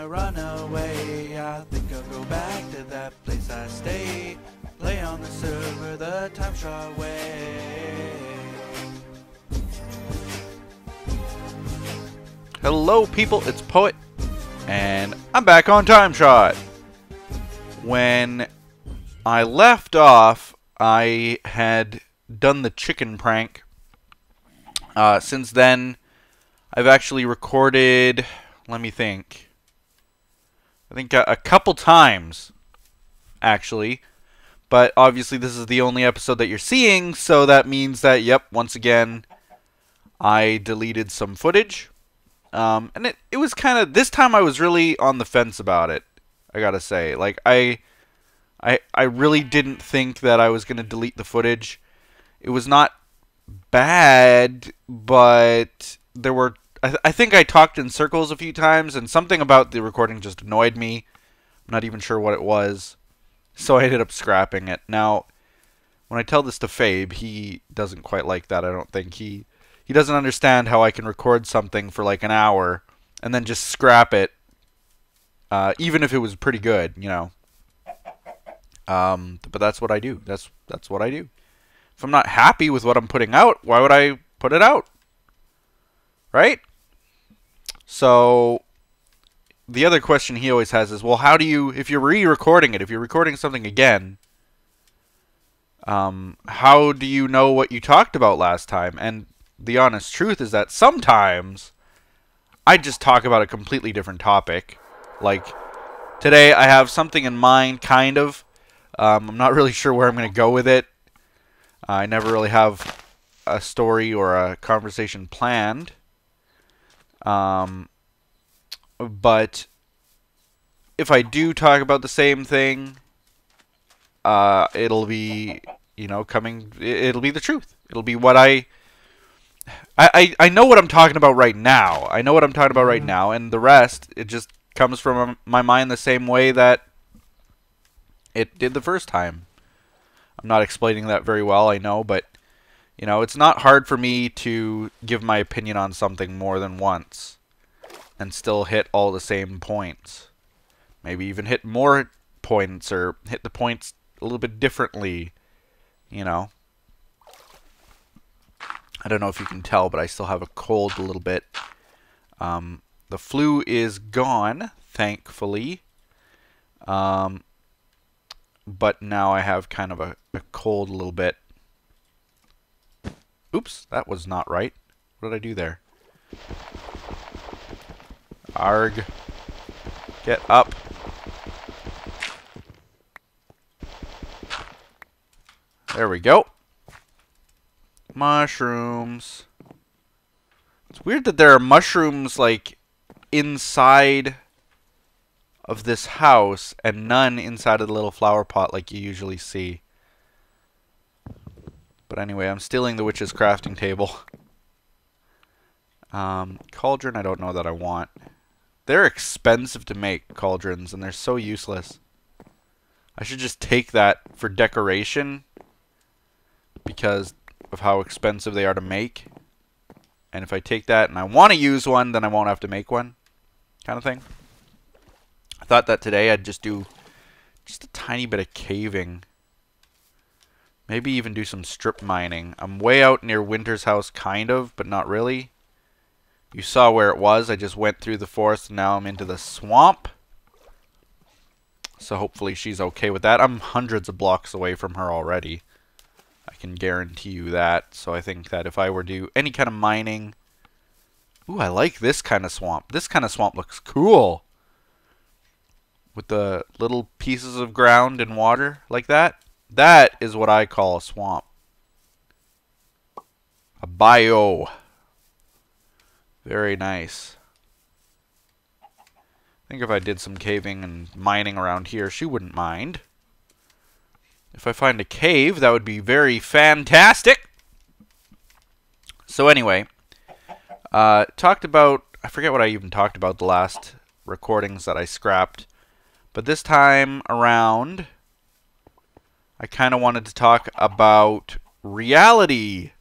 wanna run away. I think I'll go back to that place I stay. Play on the server the TimeShot way. Hello people, it's Poet, and I'm back on TimeShot. When I left off, I had done the chicken prank. Since then, I've actually recorded, let me think, I think a couple times, actually. But obviously this is the only episode that you're seeing, so that means that, yep, once again, I deleted some footage. And it was kind of, this time I was really on the fence about it, I gotta say. Like, I really didn't think that I was gonna delete the footage. It was not bad, but there were, I think I talked in circles a few times, and something about the recording just annoyed me. I'm not even sure what it was, so I ended up scrapping it. Now, when I tell this to Fabe, he doesn't quite like that, I don't think. He doesn't understand how I can record something for like an hour and then just scrap it, even if it was pretty good, you know. But that's what I do. That's what I do. If I'm not happy with what I'm putting out, why would I put it out? Right? So the other question he always has is, well, how do you, if you're re-recording it, if you're recording something again, how do you know what you talked about last time? And the honest truth is that sometimes I just talk about a completely different topic. Like today I have something in mind, kind of. I'm not really sure where I'm going to go with it. I never really have a story or a conversation planned. But if I do talk about the same thing, it'll be, you know, it'll be the truth. It'll be what I know what I'm talking about right now. I know what I'm talking about right now, and the rest, it just comes from my mind the same way that it did the first time. I'm not explaining that very well, I know, but, you know, it's not hard for me to give my opinion on something more than once and still hit all the same points. Maybe even hit more points, or hit the points a little bit differently, you know. I don't know if you can tell, but I still have a cold a little bit. The flu is gone, thankfully. But now I have kind of a cold a little bit. Oops, that was not right. What did I do there? Arg. Get up. There we go. Mushrooms. It's weird that there are mushrooms, like, inside of this house and none inside of the little flower pot like you usually see. But anyway, I'm stealing the witch's crafting table. Cauldron, I don't know that I want. They're expensive to make, cauldrons, and they're so useless. I should just take that for decoration because of how expensive they are to make. And if I take that and I want to use one, then I won't have to make one, kind of thing. I thought that today I'd just do just a tiny bit of caving. Maybe even do some strip mining. I'm way out near Winter's house, kind of, but not really. You saw where it was. I just went through the forest and now I'm into the swamp. So hopefully she's okay with that. I'm hundreds of blocks away from her already. I can guarantee you that. So I think that if I were to do any kind of mining... Ooh, I like this kind of swamp. This kind of swamp looks cool. With the little pieces of ground and water like that. That is what I call a swamp. A bio. Very nice. I think if I did some caving and mining around here, she wouldn't mind. If I find a cave, that would be very fantastic. So anyway, talked about, I forget what I even talked about the last recordings that I scrapped. But this time around, I kind of wanted to talk about reality.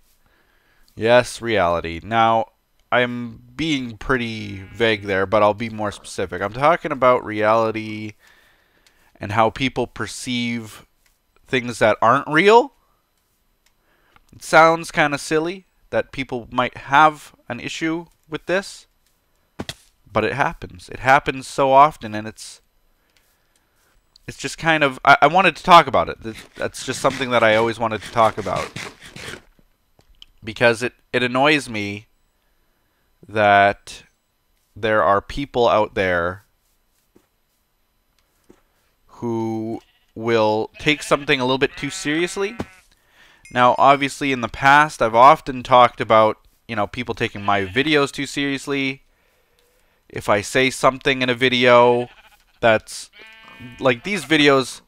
Yes, reality. Now, I'm being pretty vague there, but I'll be more specific. I'm talking about reality and how people perceive things that aren't real. It sounds kind of silly that people might have an issue with this, but it happens. It happens so often, and it's just kind of... I wanted to talk about it. That's just something that I always wanted to talk about. Because it annoys me that there are people out there who will take something a little bit too seriously. Now, obviously, in the past, I've often talked about, you know, people taking my videos too seriously. If I say something in a video that's... Like, these videos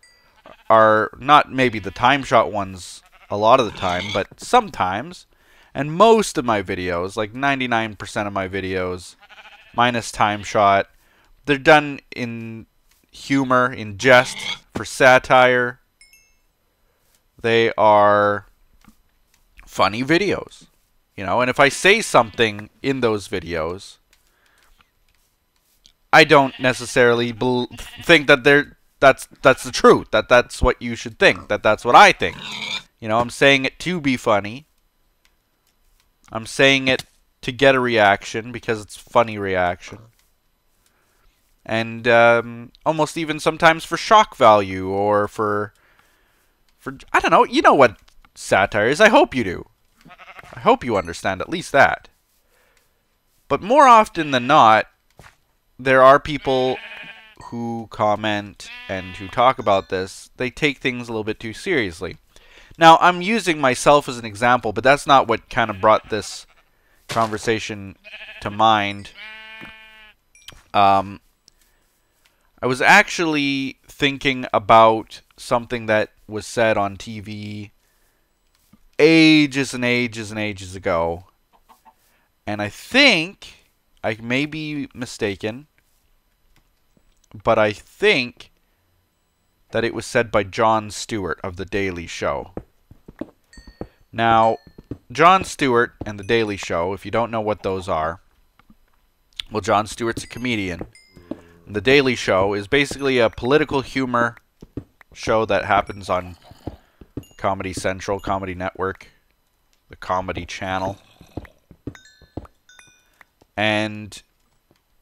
are not maybe the TimeShot ones a lot of the time, but sometimes. And most of my videos, like 99% of my videos, minus TimeShot, they're done in humor, in jest, for satire. They are funny videos, you know. And if I say something in those videos, I don't necessarily think that that's the truth. That's what you should think. That's what I think. You know, I'm saying it to be funny. I'm saying it to get a reaction because it's funny reaction. And almost even sometimes for shock value or for I don't know. You know what satire is. I hope you do. I hope you understand at least that. But more often than not, there are people who comment and who talk about this. They take things a little bit too seriously. Now, I'm using myself as an example, but that's not what kind of brought this conversation to mind. I was actually thinking about something that was said on TV ages and ages and ages ago. And I think, I may be mistaken, but I think that it was said by Jon Stewart of The Daily Show. Now, Jon Stewart and The Daily Show, if you don't know what those are, well, Jon Stewart's a comedian. The Daily Show is basically a political humor show that happens on Comedy Central, Comedy Network, the Comedy Channel. And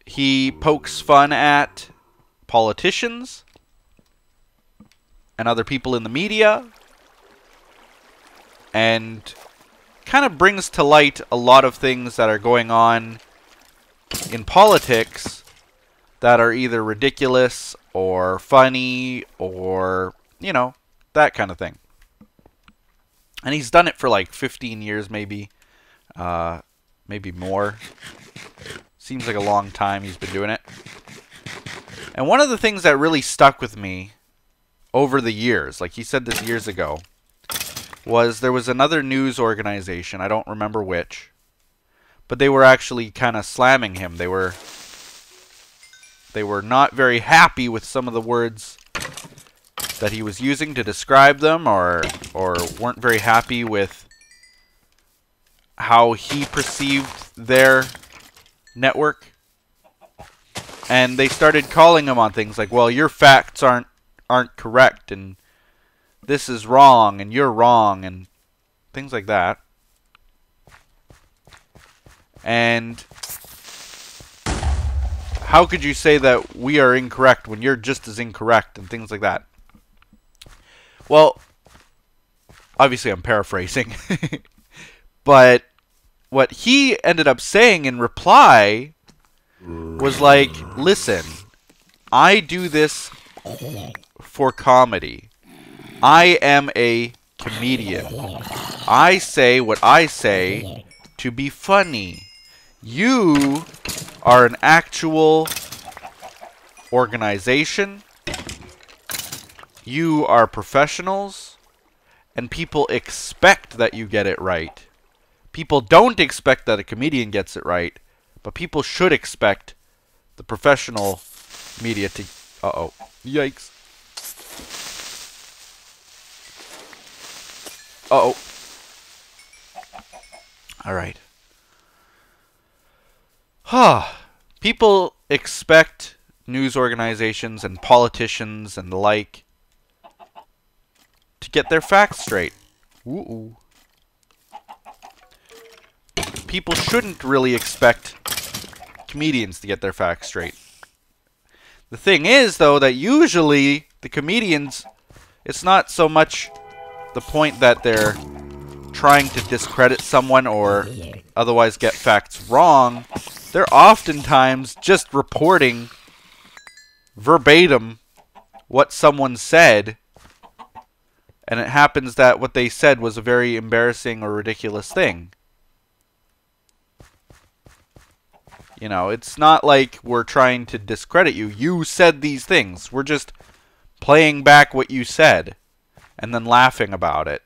he pokes fun at politicians and other people in the media, and kind of brings to light a lot of things that are going on in politics that are either ridiculous or funny or, you know, that kind of thing. And he's done it for like 15 years maybe, maybe more. Seems like a long time he's been doing it. And one of the things that really stuck with me over the years, like he said this years ago, was there was another news organization, I don't remember which, but they were actually kind of slamming him. They were not very happy with some of the words that he was using to describe them, or weren't very happy with how he perceived their network. And they started calling him on things like, well, your facts aren't correct, and this is wrong, and you're wrong, and things like that. And how could you say that we are incorrect when you're just as incorrect, and things like that? Well, obviously I'm paraphrasing. But what he ended up saying in reply was like, listen, I do this for comedy. I am a comedian. I say what I say to be funny. You are an actual organization. You are professionals. And people expect that you get it right. People don't expect that a comedian gets it right. But people should expect the professional media to... Uh-oh. Yikes. Uh-oh. Alright. People expect news organizations and politicians and the like to get their facts straight. Ooh. People shouldn't really expect comedians to get their facts straight. The thing is, though, that usually the comedians, it's not so much the point that they're trying to discredit someone or otherwise get facts wrong. They're oftentimes just reporting verbatim what someone said, and it happens that what they said was a very embarrassing or ridiculous thing. You know, it's not like we're trying to discredit you. You said these things. We're just playing back what you said and then laughing about it.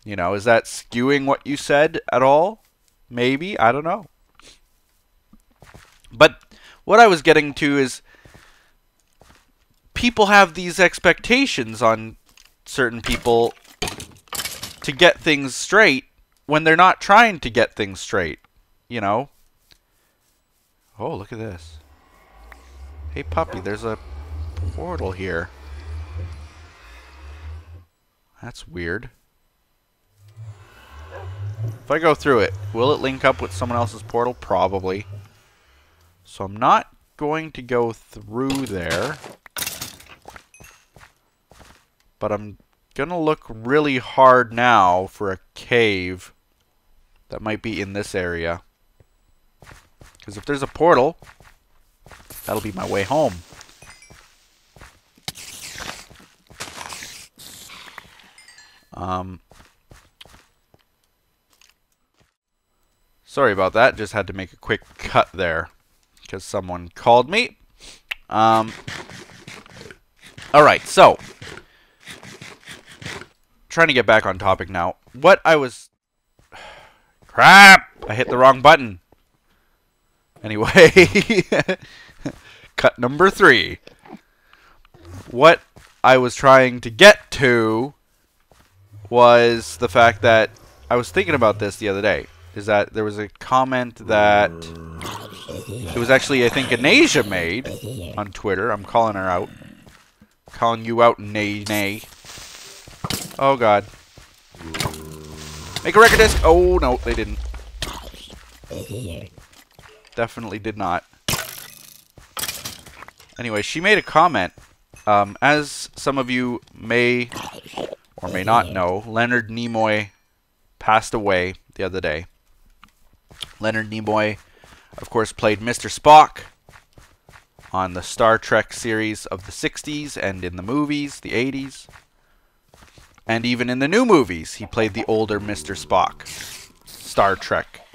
You know, is that skewing what you said at all? Maybe. I don't know. But what I was getting to is people have these expectations on certain people to get things straight when they're not trying to get things straight. You know? Oh, look at this. Hey, puppy, there's a portal here. That's weird. If I go through it, will it link up with someone else's portal? Probably. So I'm not going to go through there. But I'm going to look really hard now for a cave that might be in this area. Because if there's a portal, that'll be my way home. Sorry about that. Just had to make a quick cut there because someone called me. Alright, so trying to get back on topic now. What I was... Crap! I hit the wrong button. Anyway, cut number 3. What I was trying to get to was the fact that I was thinking about this the other day. Is that there was a comment that it was actually, I think, Anasia made on Twitter. I'm calling her out. Calling you out, Nay. Oh, God. Make a record disc. Oh, no, they didn't. Definitely did not. Anyway, she made a comment. As some of you may or may not know, Leonard Nimoy passed away the other day. Leonard Nimoy, of course, played Mr. Spock on the Star Trek series of the 60s and in the movies, the 80s. And even in the new movies, he played the older Mr. Spock. Star Trek.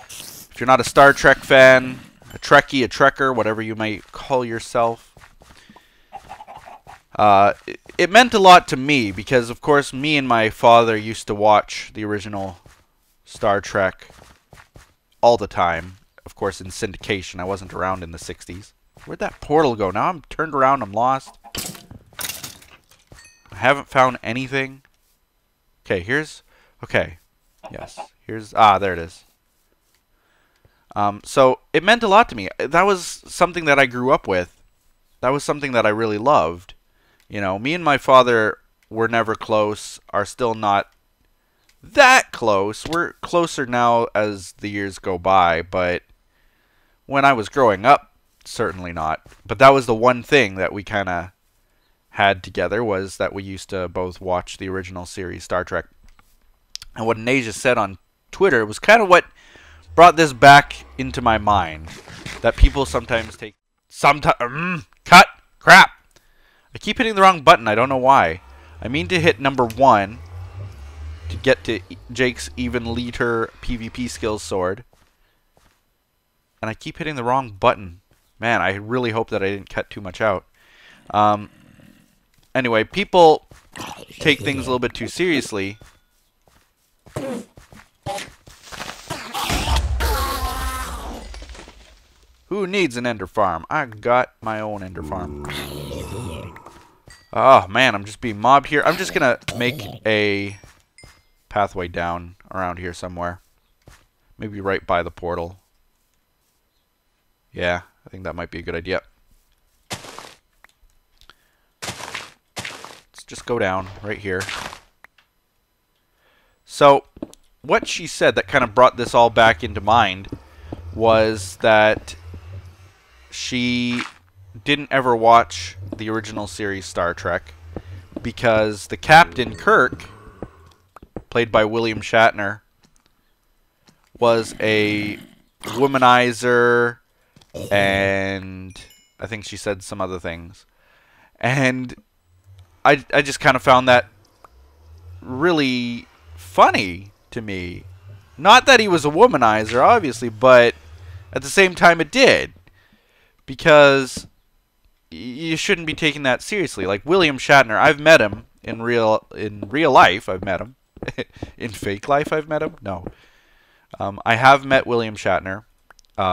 If you're not a Star Trek fan, a Trekkie, a Trekker, whatever you might call yourself, it meant a lot to me because, of course, me and my father used to watch the original Star Trek all the time. Of course, in syndication. I wasn't around in the 60s. Where'd that portal go? Now I'm turned around. I'm lost. I haven't found anything. Okay, here's... Okay. Yes. Here's... Ah, there it is. So it meant a lot to me. That was something that I grew up with. That was something that I really loved. You know, me and my father were never close, are still not that close. We're closer now as the years go by, but when I was growing up, certainly not. But that was the one thing that we kind of had together, was that we used to both watch the original series, Star Trek. And what Nasia said on Twitter was kind of what brought this back into my mind, that people sometimes take cut crap. I keep hitting the wrong button. I don't know why. I mean to hit number 1 to get to Jake's even liter PvP skills sword, and I keep hitting the wrong button. Man, I really hope that I didn't cut too much out. Anyway, people take things a little bit too seriously. Who needs an ender farm? I got my own ender farm. Oh, man, I'm just being mobbed here. I'm just going to make a pathway down around here somewhere. Maybe right by the portal. Yeah, I think that might be a good idea. Let's just go down right here. So, what she said that kind of brought this all back into mind was that she didn't ever watch the original series Star Trek because the Captain Kirk, played by William Shatner, was a womanizer, and I think she said some other things. And I just kind of found that really funny to me. Not that he was a womanizer, obviously, but at the same time it did. Because you shouldn't be taking that seriously. Like William Shatner, I've met him in real life. I've met him. In fake life, I've met him. No, I have met William Shatner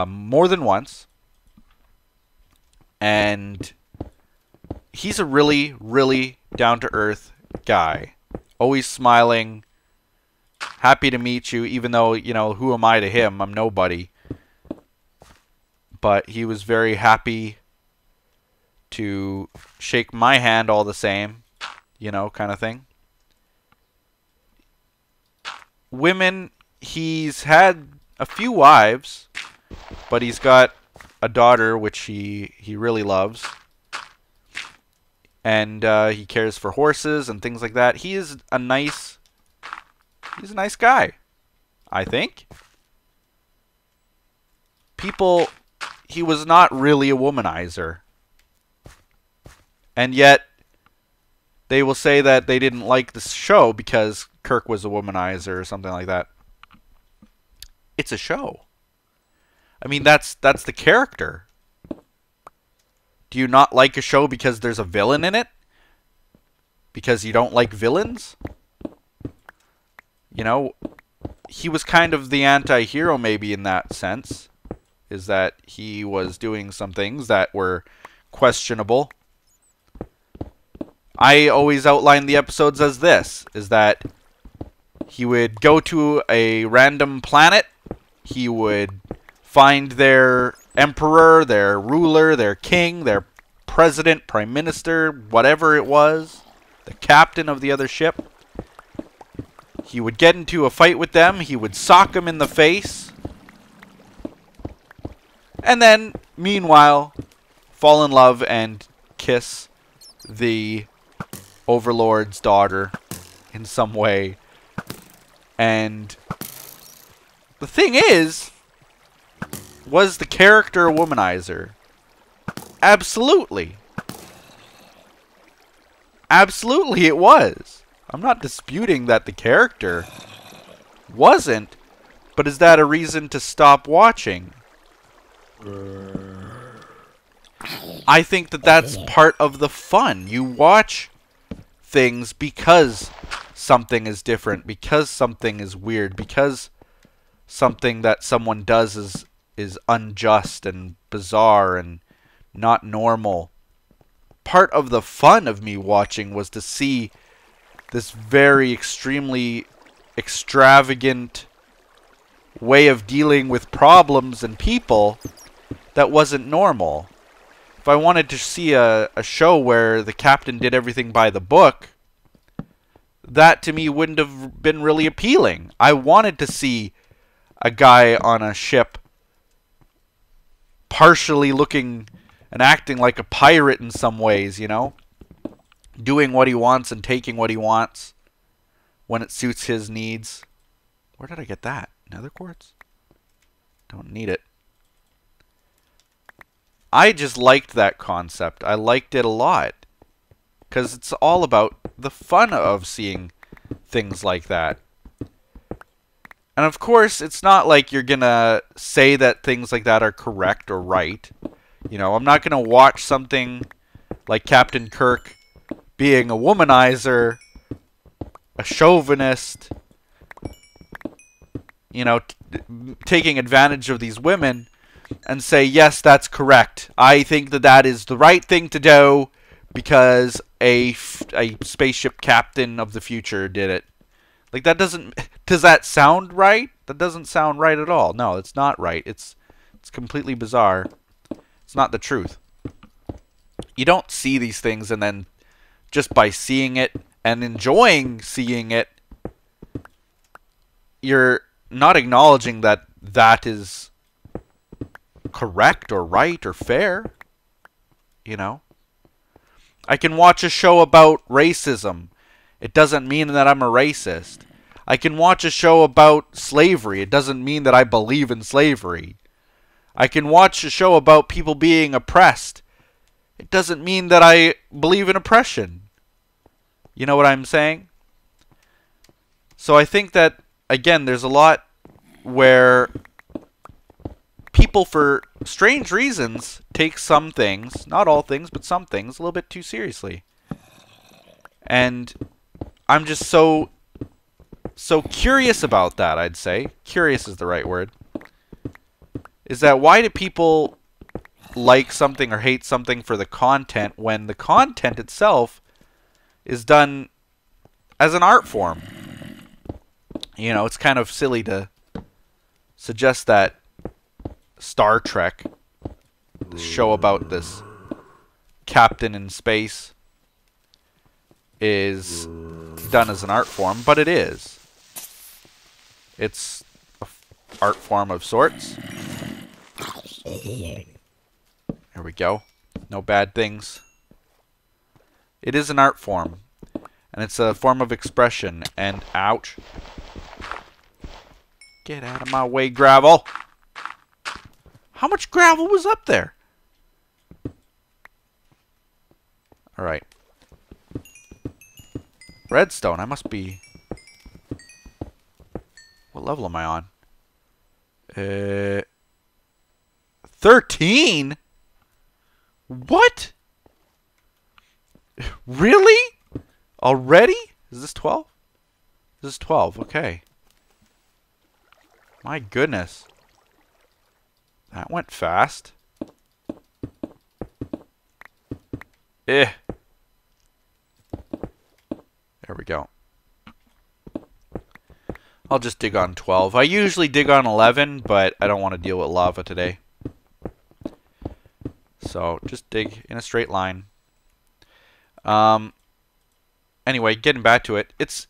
more than once, and he's a really, really down-to-earth guy. Always smiling, happy to meet you, even though, you know, who am I to him? I'm nobody. But he was very happy to shake my hand all the same, you know, kind of thing. Women, he's had a few wives, but he's got a daughter which he really loves. And he cares for horses and things like that. He's a nice guy, I think. He was not really a womanizer. And yet, they will say that they didn't like the show because Kirk was a womanizer or something like that. It's a show. I mean, that's the character. Do you not like a show because there's a villain in it? Because you don't like villains? You know, he was kind of the anti-hero maybe in that sense. Is that he was doing some things that were questionable. I always outline the episodes as this, is that he would go to a random planet, he would find their emperor, their ruler, their king, their president, prime minister, whatever it was, the captain of the other ship. He would get into a fight with them, he would sock them in the face, and then, meanwhile, fall in love and kiss the Overlord's daughter in some way. And the thing is, was the character a womanizer? Absolutely. Absolutely it was. I'm not disputing that the character wasn't, but is that a reason to stop watching? I think that that's part of the fun. You watch things because something is different, because something is weird, because something that someone does is unjust and bizarre and not normal. Part of the fun of me watching was to see this very extremely extravagant way of dealing with problems and people that wasn't normal. If I wanted to see a show where the captain did everything by the book, that to me wouldn't have been really appealing. I wanted to see a guy on a ship partially looking and acting like a pirate in some ways, you know? Doing what he wants and taking what he wants when it suits his needs. Where did I get that? Nether quartz? Don't need it. I just liked that concept. I liked it a lot. Because it's all about the fun of seeing things like that. And of course, it's not like you're gonna say that things like that are correct or right. You know, I'm not gonna watch something like Captain Kirk being a womanizer, a chauvinist, you know, taking advantage of these women, and say, yes, that's correct. I think that that is the right thing to do because a spaceship captain of the future did it. Like, that doesn't... Does that sound right? That doesn't sound right at all. No, it's not right. It's completely bizarre. It's not the truth. You don't see these things and then just by seeing it and enjoying seeing it, you're not acknowledging that that is correct or right or fair. You know? I can watch a show about racism. It doesn't mean that I'm a racist. I can watch a show about slavery. It doesn't mean that I believe in slavery. I can watch a show about people being oppressed. It doesn't mean that I believe in oppression. You know what I'm saying? So I think that, again, there's a lot where people, for strange reasons, take some things, not all things, but some things, a little bit too seriously. And I'm just so curious about that, I'd say. Curious is the right word. Is that why do people like something or hate something for the content when the content itself is done as an art form? You know, it's kind of silly to suggest that Star Trek, the show about this captain in space, is done as an art form, but it is. It's an art form of sorts. There we go. No bad things. It is an art form. And it's a form of expression. And ouch. Get out of my way, gravel. How much gravel was up there? Alright. Redstone. I must be... What level am I on? 13? What? Really? Already? Is this 12? This is 12. Okay. My goodness. That went fast. There we go. I'll just dig on 12. I usually dig on 11, but I don't want to deal with lava today. So, just dig in a straight line. Anyway, getting back to it. It's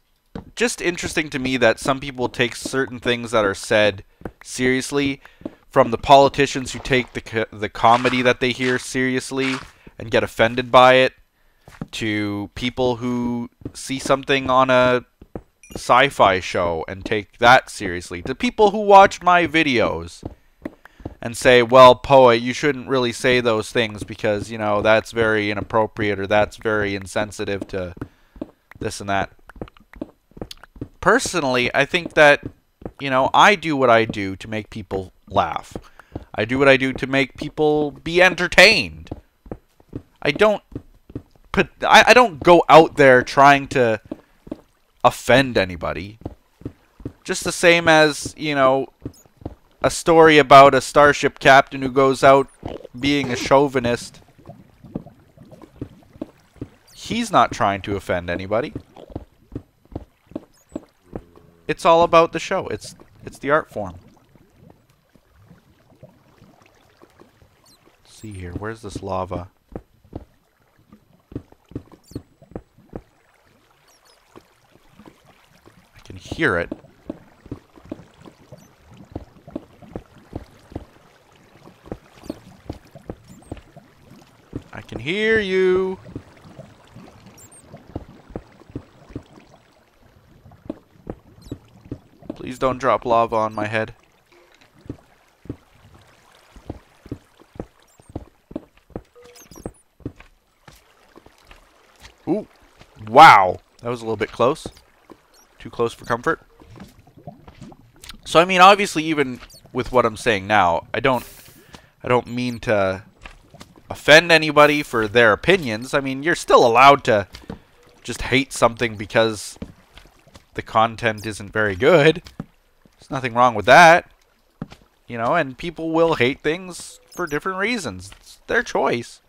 just interesting to me that some people take certain things that are said seriously, from the politicians who take the comedy that they hear seriously and get offended by it, to people who see something on a sci-fi show and take that seriously, to people who watch my videos and say, well, Poet, you shouldn't really say those things because, you know, that's very inappropriate or that's very insensitive to this and that. Personally, I think that, you know, I do what I do to make people laugh. I do what I do to make people be entertained. I don't go out there trying to offend anybody. Just the same as, you know, a story about a starship captain who goes out being a chauvinist. He's not trying to offend anybody. It's all about the show. It's the art form. Let's see here. Where's this lava? I can hear it. I can hear you. Please don't drop lava on my head. Ooh. Wow. That was a little bit close. Too close for comfort. So, I mean, obviously, even with what I'm saying now, I don't mean to offend anybody for their opinions. I mean, you're still allowed to just hate something because the content isn't very good. There's nothing wrong with that. You know, and people will hate things for different reasons. It's their choice.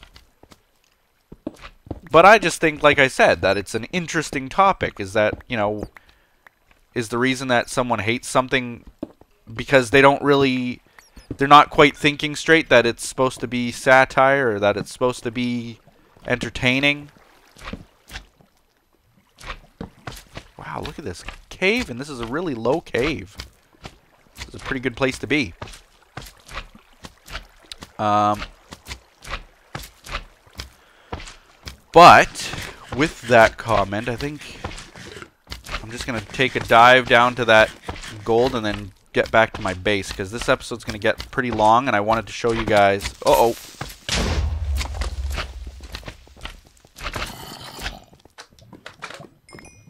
But I just think, like I said, that it's an interesting topic. Is that, you know, is the reason that someone hates something because they don't really they're not quite thinking straight that it's supposed to be satire or that it's supposed to be entertaining. Wow, look at this cave, and this is a really low cave. This is a pretty good place to be. But with that comment, I think I'm just going to take a dive down to that gold and then get back to my base, because this episode's going to get pretty long, and I wanted to show you guys... Uh-oh.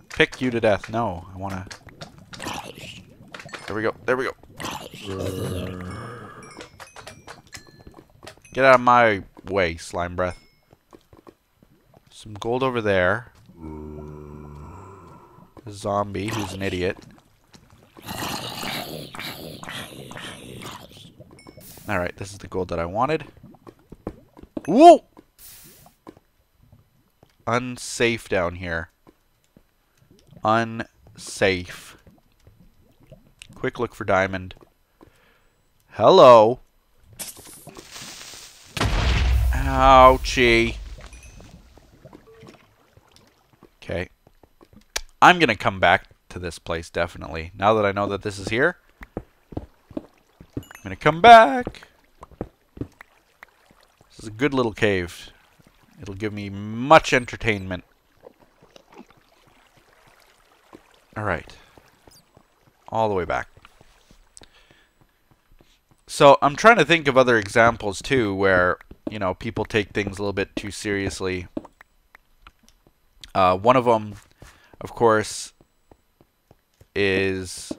Pick you to death. No, I want to... There we go. There we go. Get out of my way, slime breath. Some gold over there. A zombie who's an idiot. Alright, this is the gold that I wanted. Whoa! Unsafe down here. Unsafe. Quick look for diamond. Hello. Ouchie. Okay. I'm gonna come back to this place, definitely. Now that I know that this is here. I'm gonna come back. This is a good little cave. It'll give me much entertainment. Alright. All the way back. So, I'm trying to think of other examples, too, where, you know, people take things a little bit too seriously. One of them, of course, is...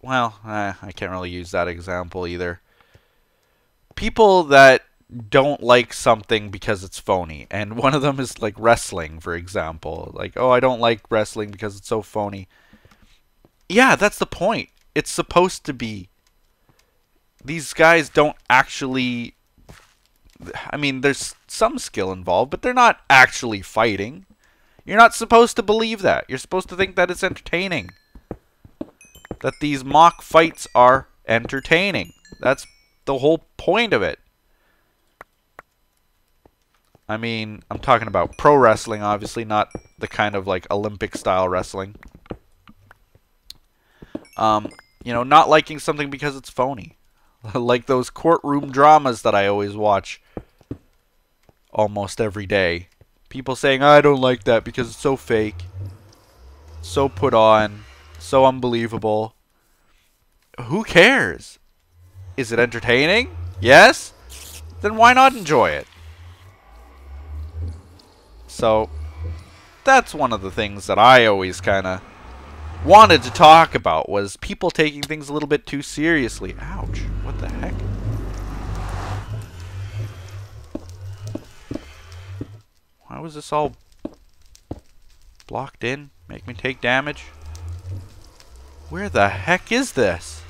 Well, I can't really use that example either. People that don't like something because it's phony. And one of them is like wrestling, for example. Like, oh, I don't like wrestling because it's so phony. Yeah, that's the point. It's supposed to be. These guys don't actually... I mean, there's some skill involved, but they're not actually fighting. You're not supposed to believe that. You're supposed to think that it's entertaining. That these mock fights are entertaining. That's the whole point of it. I mean, I'm talking about pro wrestling, obviously, not the kind of like Olympic style wrestling. You know, not liking something because it's phony. Like those courtroom dramas that I always watch almost every day. People saying, I don't like that because it's so fake. So put on. So unbelievable. Who cares? Is it entertaining? Yes? Then why not enjoy it? So, that's one of the things that I always kind of wanted to talk about, was people taking things a little bit too seriously. Ouch. What the heck? Why was this all blocked in? Make me take damage? Where the heck is this?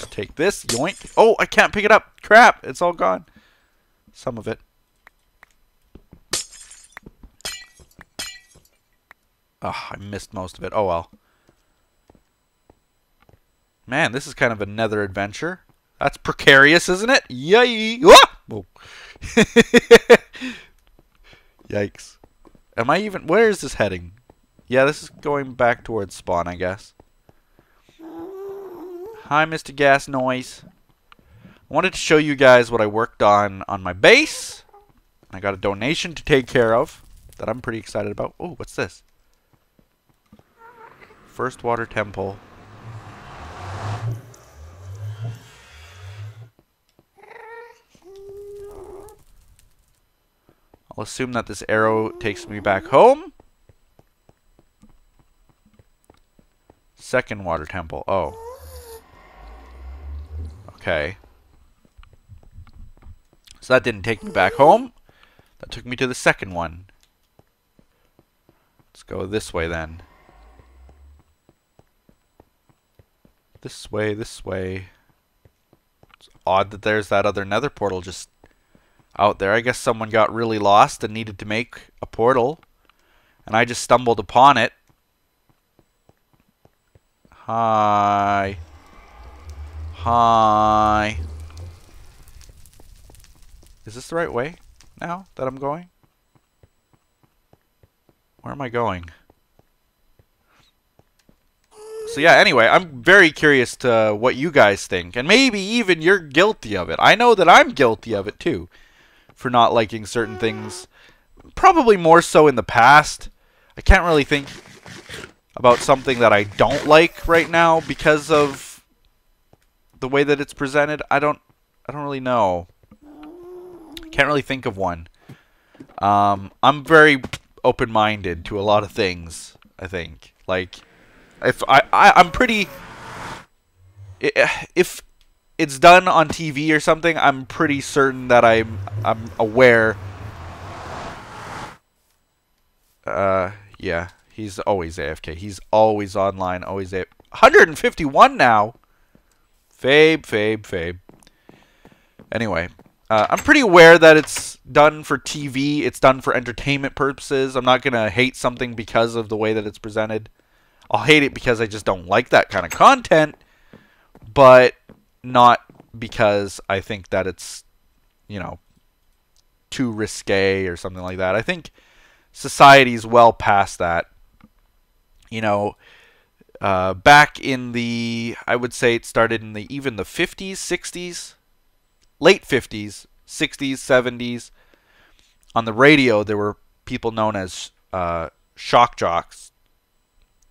Take this, yoink. Oh, I can't pick it up. Crap, it's all gone. Some of it. Oh, I missed most of it. Oh, well. Man, this is kind of a nether adventure. That's precarious, isn't it? Yay! Ah! Oh. Yikes. Am I even... Where is this heading? Yeah, this is going back towards spawn, I guess. Hi, Mr. Gas Noise. I wanted to show you guys what I worked on my base. I got a donation to take care of that I'm pretty excited about. Oh, what's this? First water temple. I'll assume that this arrow takes me back home. Second water temple. Oh. Okay. So that didn't take me back home. That took me to the second one. Let's go this way then. This way, this way. It's odd that there's that other nether portal just out there. I guess someone got really lost and needed to make a portal, and I just stumbled upon it. Hi. Hi. Is this the right way now that I'm going? Where am I going? So yeah, anyway, I'm very curious to what you guys think. And maybe even you're guilty of it. I know that I'm guilty of it too. For not liking certain things. Probably more so in the past. I can't really think about something that I don't like right now because of the way that it's presented. I don't really know. Can't really think of one. I'm very open-minded to a lot of things, I think. Like, if I'm pretty... If it's done on TV or something, I'm pretty certain that I'm aware. Yeah, he's always AFK. He's always online, always AFK. 151 now! Fabe. Anyway, I'm pretty aware that it's done for TV. It's done for entertainment purposes. I'm not going to hate something because of the way that it's presented. I'll hate it because I just don't like that kind of content. But not because I think that it's, you know, too risque or something like that. I think society's well past that. You know, back in the, I would say it started in the even the 50s, 60s, late 50s, 60s, 70s. On the radio, there were people known as shock jocks.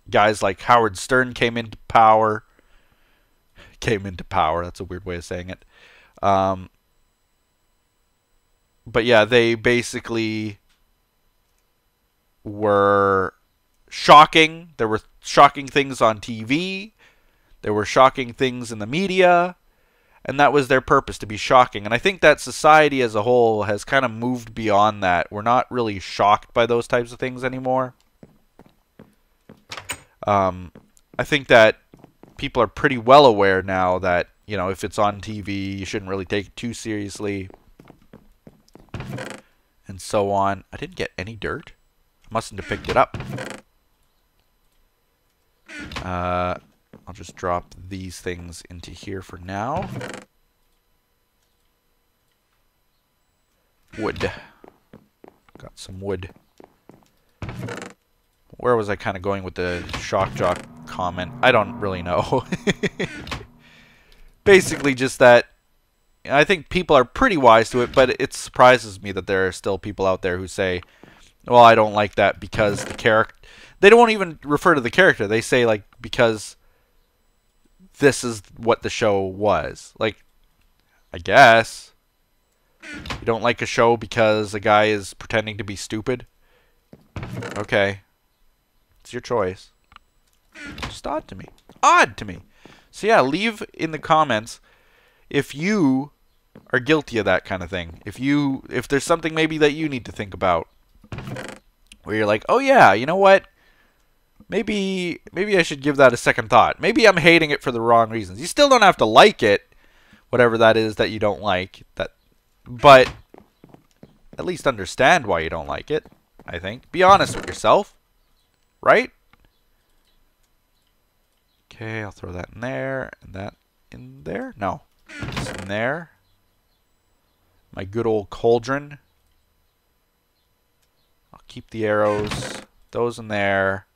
Guys like Howard Stern came into power. That's a weird way of saying it. But yeah, they basically were shocking. There were shocking things on TV. There were shocking things in the media. And that was their purpose, to be shocking. And I think that society as a whole has kind of moved beyond that. We're not really shocked by those types of things anymore. I think that people are pretty well aware now that, you know, if it's on TV, you shouldn't really take it too seriously. And so on. I didn't get any dirt. I mustn't have picked it up. I'll just drop these things into here for now. Wood. Got some wood. Where was I kind of going with the shock jock comment? I don't really know. Basically just that I think people are pretty wise to it, but it surprises me that there are still people out there who say, well, I don't like that because the character... They don't even refer to the character. They say, like, because this is what the show was. Like, I guess. You don't like a show because a guy is pretending to be stupid? Okay. It's your choice. Just odd to me. Odd to me. So yeah, leave in the comments if you are guilty of that kind of thing. If there's something maybe that you need to think about. Where you're like, oh yeah, you know what? Maybe I should give that a second thought. Maybe I'm hating it for the wrong reasons. You still don't have to like it, whatever that is that you don't like. But at least understand why you don't like it, I think. Be honest with yourself, right? Okay, I'll throw that in there, and that in there. No, this in there. My good old cauldron. I'll keep the arrows. Those in there.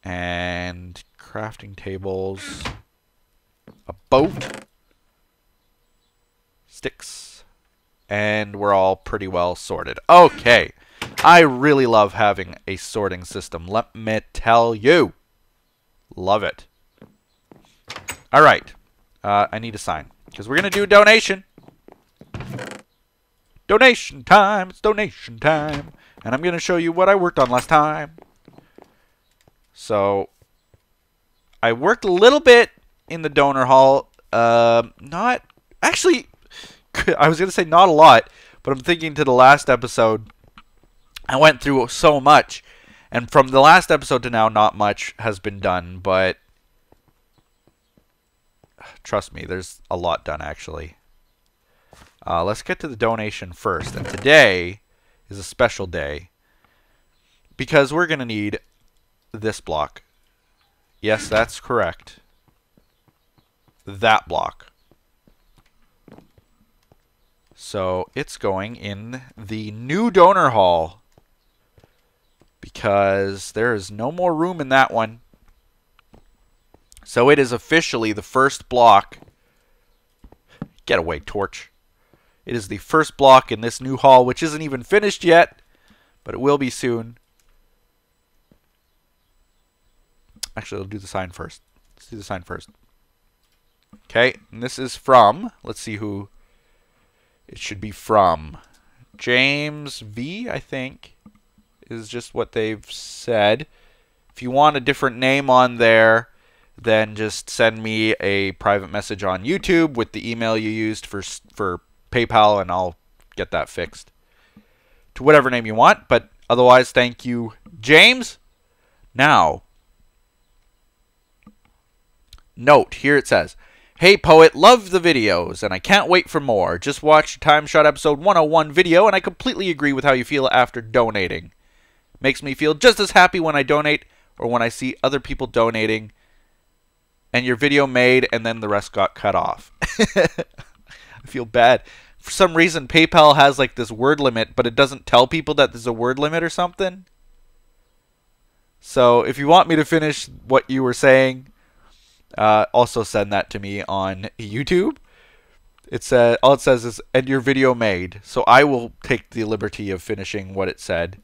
And crafting tables. A boat. Sticks. And we're all pretty well sorted. Okay. I really love having a sorting system. Let me tell you. Love it. Alright. I need a sign. Because we're going to do a donation. Donation time. It's donation time. And I'm going to show you what I worked on last time. So, I worked a little bit in the donor hall. Not... Actually, I was going to say not a lot. But I'm thinking to the last episode, I went through so much. And from the last episode to now, not much has been done. But, trust me, there's a lot done, actually. Let's get to the donation first. And today is a special day because we're going to need this block. Yes, that's correct. That block. So it's going in the new donor hall because there is no more room in that one. So it is officially the first block. Get away, Torch. It is the first block in this new hall, which isn't even finished yet, but it will be soon. Actually, I'll do the sign first. Let's do the sign first. Okay, and this is from, let's see who it should be from. James V, I think, is just what they've said. If you want a different name on there, then just send me a private message on YouTube with the email you used for PayPal, and I'll get that fixed to whatever name you want. But otherwise, thank you, James. Now, note, here it says, "Hey Poet, love the videos, and I can't wait for more. Just watched TimeShot episode 101 video, and I completely agree with how you feel after donating. Makes me feel just as happy when I donate or when I see other people donating. And your video made, and then the rest got cut off." I feel bad. For some reason, PayPal has like this word limit, but it doesn't tell people that there's a word limit or something. So if you want me to finish what you were saying, also send that to me on YouTube. It said, all it says is, "and your video made." So I will take the liberty of finishing what it said.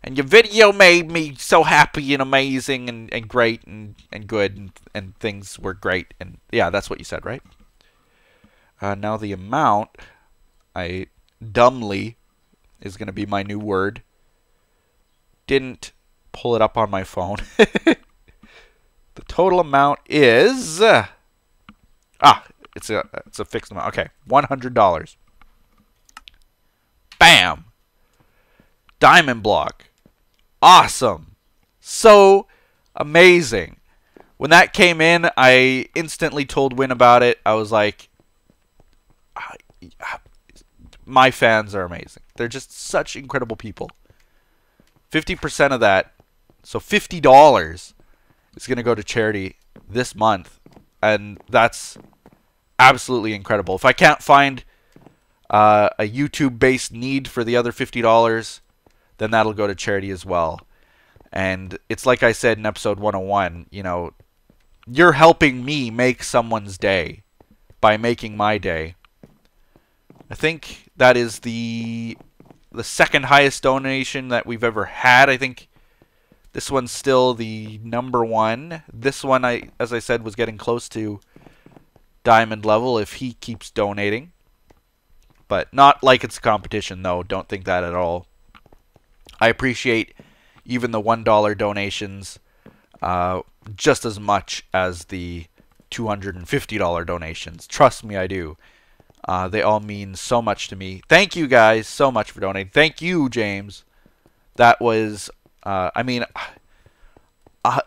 "And your video made me so happy and amazing and great and good and things were great." And yeah, that's what you said, right? Now the amount, I dumbly, is going to be my new word. Didn't pull it up on my phone. The total amount is it's a fixed amount. Okay, $100. Bam. Diamond block. Awesome. So amazing. When that came in, I instantly told Wyn about it. I was like, my fans are amazing. They're just such incredible people. 50% of that, so $50, is going to go to charity this month. And that's absolutely incredible. If I can't find a YouTube-based need for the other $50, then that'll go to charity as well. And it's like I said in episode 101, you know, you're helping me make someone's day by making my day. I think that is the second highest donation that we've ever had. I think this one's still the number one. This one, as I said, was getting close to diamond level if he keeps donating. But not like it's a competition, though. Don't think that at all. I appreciate even the $1 donations just as much as the $250 donations. Trust me, I do. They all mean so much to me. Thank you guys so much for donating. Thank you, James. That was, I mean,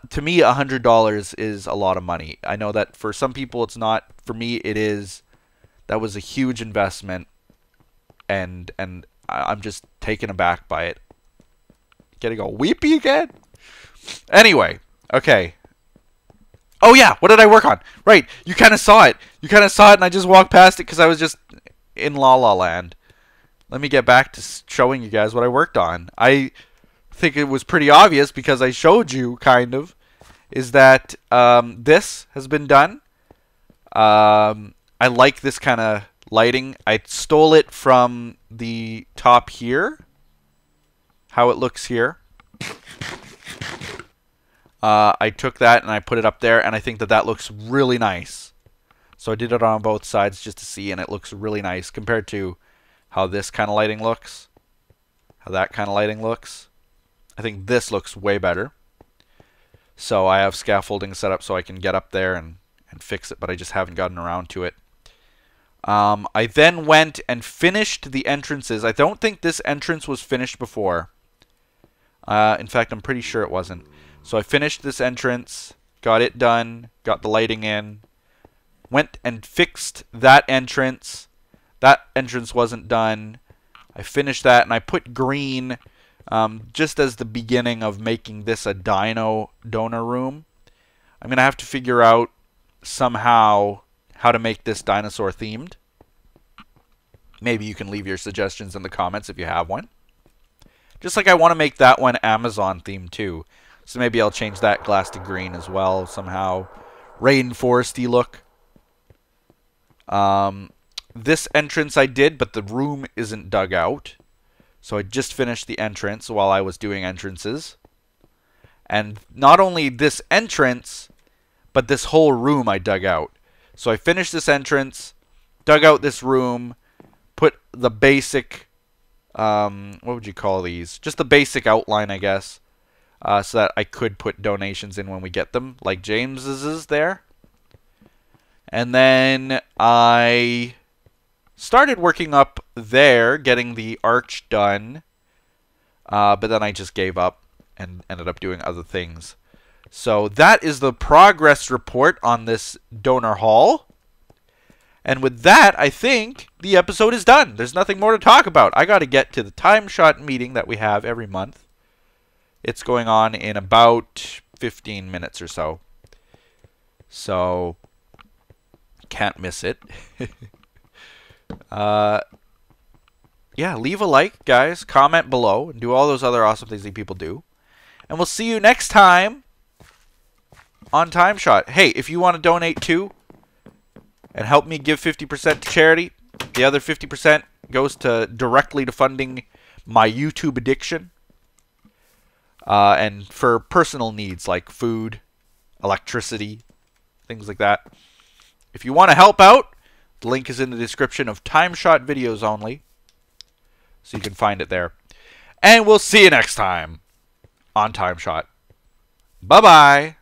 to me, $100 is a lot of money. I know that for some people it's not. For me, it is. That was a huge investment, and I'm just taken aback by it. Getting all weepy again? Anyway, okay. Oh yeah, what did I work on? Right, you kind of saw it. You kind of saw it and I just walked past it because I was just in La La Land. Let me get back to showing you guys what I worked on. I think it was pretty obvious because I showed you, kind of, is that this has been done. I like this kind of lighting. I stole it from the top here. How it looks here. I took that and I put it up there, and I think that that looks really nice. So I did it on both sides just to see, and it looks really nice compared to how this kind of lighting looks, how that kind of lighting looks. I think this looks way better. So I have scaffolding set up so I can get up there and fix it, but I just haven't gotten around to it. I then went and finished the entrances. I don't think this entrance was finished before. In fact, I'm pretty sure it wasn't. So I finished this entrance, got it done, got the lighting in, went and fixed that entrance, That entrance wasn't done. I finished that, and I put green just as the beginning of making this a dino donor room. I'm going to have to figure out somehow how to make this dinosaur themed. Maybe you can leave your suggestions in the comments if you have one. Just like I want to make that one Amazon themed too. So maybe I'll change that glass to green as well somehow. Rainforesty look. This entrance I did, but the room isn't dug out. So I just finished the entrance while I was doing entrances. And not only this entrance, but this whole room I dug out. So I finished this entrance, dug out this room, put the basic, what would you call these? Just the basic outline, I guess. So that I could put donations in when we get them, like James's is there. And then I started working up there, getting the arch done. But then I just gave up and ended up doing other things. So that is the progress report on this donor haul. And with that, I think the episode is done. There's nothing more to talk about. I got to get to the TimeShot meeting that we have every month. It's going on in about 15 minutes or so. So, can't miss it. Yeah, leave a like, guys. Comment below. And do all those other awesome things that people do. And we'll see you next time on TimeShot. Hey, if you want to donate too and help me give 50% to charity, the other 50% goes directly to funding my YouTube addiction. And for personal needs like food, electricity, things like that. If you want to help out, the link is in the description of TimeShot videos only. So you can find it there. And we'll see you next time on TimeShot. Bye-bye.